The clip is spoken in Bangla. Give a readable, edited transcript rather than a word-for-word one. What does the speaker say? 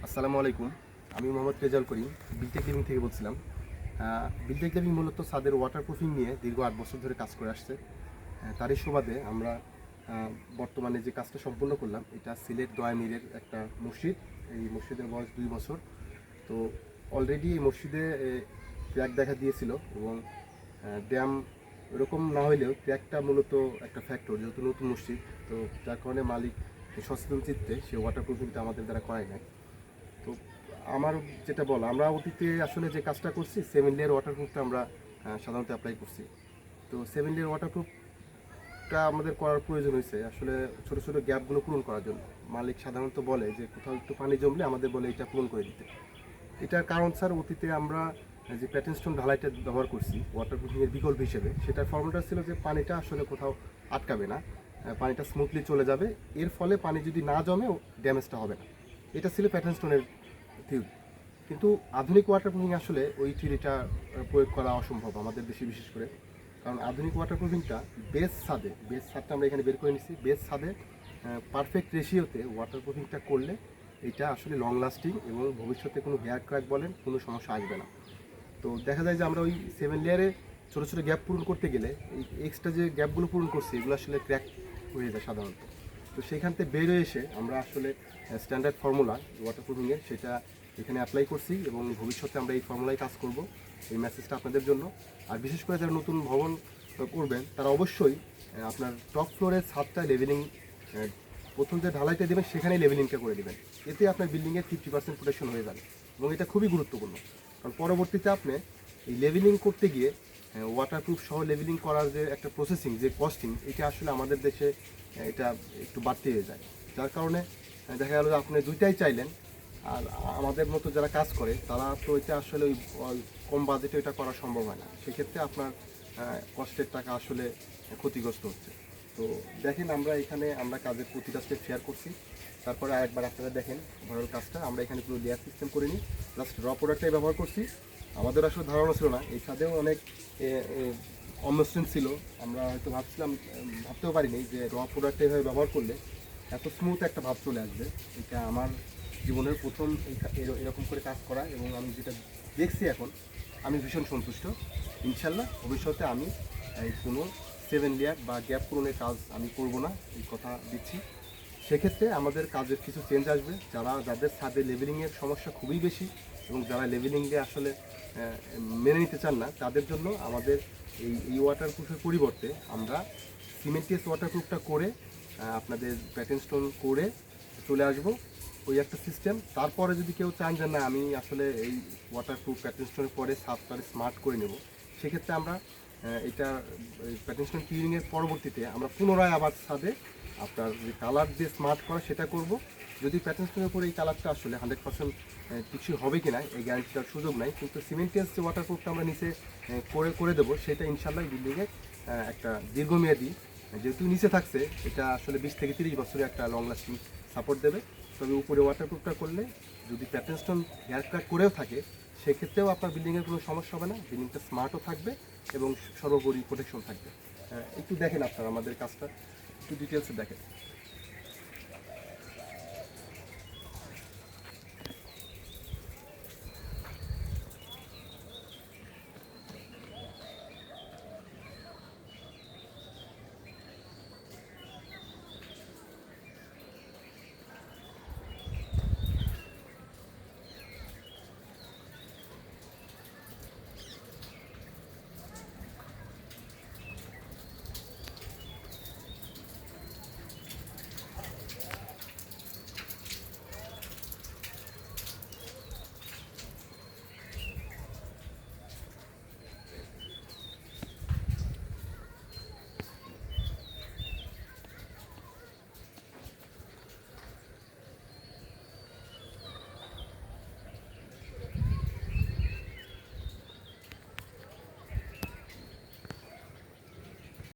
আসসালামু আলাইকুম। আমি মোহাম্মদ রেজাউল করিম বিলটেক লিভিং থেকে বলছিলাম। বিলটেক লিভিং মূলত ছাদের ওয়াটারপ্রুফিং নিয়ে দীর্ঘ 8 বছর ধরে কাজ করে আসছে। তারই সুবাদে আমরা বর্তমানে যে কাজটা সম্পূর্ণ করলাম, এটা সিলেট দয়ামিরের একটা মসজিদ। এই মসজিদের বয়স 2 বছর। তো অলরেডি এই মসজিদে ক্র্যাক দেখা দিয়েছিল এবং ড্যাম এরকম না হইলেও ক্র্যাকটা মূলত একটা ফ্যাক্টর, যেহেতু নতুন মসজিদ। তো যার কারণে মালিক সচেতন চিত্তে সে ওয়াটারপ্রুফিংটা আমাদের দ্বারা করায় নাই। তো আমার যেটা বলা, আমরা অতীতে আসলে যে কাজটা করছি 7 লেয়ার ওয়াটারপ্রুফটা আমরা সাধারণত অ্যাপ্লাই করছি। তো 7 লেয়ার ওয়াটারপ্রুফটা আমাদের করার প্রয়োজন হয়েছে আসলে ছোটো ছোটো গ্যাপগুলো পূরণ করার জন্য। মালিক সাধারণত বলে যে কোথাও একটু পানি জমলে আমাদের বলে এটা পূরণ করে দিতে। এটার কারণ স্যার, অতীতে আমরা যে প্যাটার্ন স্টোন ঢালাইটা ব্যবহার করছি ওয়াটারপ্রুফিংয়ের বিকল্প হিসেবে, সেটার ফর্মুলাটা ছিল যে পানিটা আসলে কোথাও আটকাবে না, পানিটা স্মুথলি চলে যাবে। এর ফলে পানি যদি না জমে ড্যামেজটা হবে না। এটা ছিল প্যাটার্ন স্টোনের থিওরি। কিন্তু আধুনিক ওয়াটারপ্রুফিং আসলে ওই থিওরিটা প্রয়োগ করা অসম্ভব আমাদের দেশে, বিশেষ করে কারণ আধুনিক ওয়াটারপ্রুফিংটা বেস ছাদটা আমরা এখানে বের করে নিচ্ছি। বেস ছাদে পারফেক্ট রেশিওতে ওয়াটারপ্রুফিংটা করলে এটা আসলে লং লাস্টিং এবং ভবিষ্যতে কোনো হেয়ার ক্র্যাক বলেন কোনো সমস্যা আসবে না। তো দেখা যায় যে আমরা ওই 7 লেয়ারে ছোটো ছোটো গ্যাপ পূরণ করতে গেলে এই এক্সট্রা যে গ্যাপগুলো পূরণ করছি এগুলো আসলে ক্র্যাক হয়ে যায় সাধারণত। তো সেইখান থেকে বেরিয়ে এসে আমরা আসলে স্ট্যান্ডার্ড ফর্মুলা ওয়াটারপ্রুফিংয়ের সেটা এখানে অ্যাপ্লাই করছি এবং ভবিষ্যতে আমরা এই ফর্মুলায় কাজ করব। এই মেসেজটা আপনাদের জন্য। আর বিশেষ করে যারা নতুন ভবন করবেন তারা অবশ্যই আপনার টপ ফ্লোরের ছাদটা লেভেলিং, প্রথম যে ঢালাইটা দেবেন সেখানেই লেভেলিংটা করে দেবেন। এতে আপনার বিল্ডিংয়ের 50% প্রোটেকশন হয়ে যাবে এবং এটা খুবই গুরুত্বপূর্ণ। কারণ পরবর্তীতে আপনি এই লেভেলিং করতে গিয়ে ওয়াটারপ্রুফ সহ লেভেলিং করার যে একটা প্রসেসিং, যে কস্টিং, এটা আসলে আমাদের দেশে এটা একটু বাড়তি হয়ে যায়। যার কারণে দেখা গেল যে আপনি দুইটাই চাইলেন, আর আমাদের মতো যারা কাজ করে তারা তো এটা আসলে ওই কম বাজেটে এটা করা সম্ভব হয় না। সেক্ষেত্রে আপনার কষ্টের টাকা আসলে ক্ষতিগ্রস্ত হচ্ছে। তো দেখেন, আমরা কাজের প্রতিটা স্টেপ শেয়ার করছি। তারপরে আরেকবার আপনারা দেখেন ওভারঅল কাজটা। আমরা এখানে পুরো লেয়ার সিস্টেম করে নিই, জাস্ট র প্রোডাক্টটাই ব্যবহার করছি। আমাদের আসলে ধারণা ছিল না, এই ছাদেও অনেক অমসৃণ ছিল। আমরা হয়তো ভাবতেও পারিনি যে র প্রোডাক্ট এইভাবে ব্যবহার করলে এত স্মুথ একটা ভাব চলে আসবে। এটা আমার জীবনের প্রথম এরকম করে কাজ করা, এবং আমি যেটা দেখছি এখন আমি ভীষণ সন্তুষ্ট। ইনশাল্লাহ ভবিষ্যতে আমি এই কোনো 7 লেয়ার বা গ্যাপ পূরণের কাজ আমি করব না, এই কথা দিচ্ছি। সেক্ষেত্রে আমাদের কাজের কিছু চেঞ্জ আসবে। যাদের ছাদে লেভেলিংয়ের সমস্যা খুবই বেশি এবং যারা লেভেলিংয়ে আসলে মেনে নিতে চান না, তাদের জন্য আমাদের এই ওয়াটারপ্রুফের পরিবর্তে আমরা সিমেন্টিয়াস ওয়াটারপ্রুফটা করে আপনাদের প্যাটার্ন স্টোন করে চলে আসবো, ওই একটা সিস্টেম। তারপরে যদি কেউ চান যে না আমি আসলে এই ওয়াটারপ্রুফ প্যাটার্ন স্টোনের পরে ছাদটারে স্মার্ট করে নেব, সেক্ষেত্রে আমরা এটা প্যাটার্ন স্টোন ক্লিনিংয়ের পরবর্তীতে আমরা পুনরায় আবার ছাদে আপনার যে কালার দিয়ে স্মার্ট করা সেটা করব। যদি প্যাটার্ন স্টোনের উপরে এই কালারটা আসলে 100% কিছু হবে কিনা এই গ্যারান্টিটার সুযোগ নাই, কিন্তু সিমেন্টিয়াস যে ওয়াটারপ্রুফটা আমরা নিচে করে দেবো সেটা ইনশাল্লাহ বিল্ডিংয়ে একটা দীর্ঘমেয়াদী, যেহেতু নিচে থাকছে এটা আসলে 20 থেকে 30 বছরের একটা লং লাস্টিং সাপোর্ট দেবে। তবে উপরে ওয়াটারপ্রুফটা করলে যদি প্যাটার্ন স্টোন হেয়ার ক্র্যাক করেও থাকে সেক্ষেত্রেও আপনার বিল্ডিংয়ের কোনো সমস্যা হবে না, বিল্ডিংটা স্মার্টও থাকবে এবং সর্বোপরি প্রোটেকশন থাকবে। একটু দেখেন আপনারা আমাদের কাজটা, একটু ডিটেলসে দেখেন।